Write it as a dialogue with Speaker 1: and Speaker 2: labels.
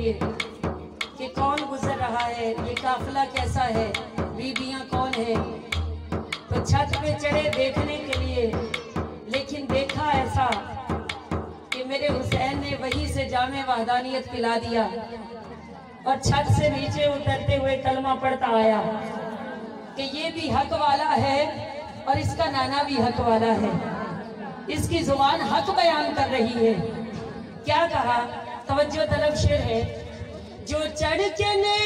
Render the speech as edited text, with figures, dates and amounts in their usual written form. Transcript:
Speaker 1: लिए कि कौन गुजर रहा है, ये काफिला कैसा है, बीबियां कौन है। तो छत पे चढ़े देखने के लिए, लेकिन देखा ऐसा कि मेरे हुसैन ने वहीं से जामे वहदानियत पिला दिया और छत से नीचे उतरते हुए कलमा पढ़ता आया कि ये भी हक वाला है और इसका नाना भी हक वाला है, इसकी जुबान हक बयान कर रही है। क्या कहा, तवज्जो तलब शेर है। जो चढ़ के ने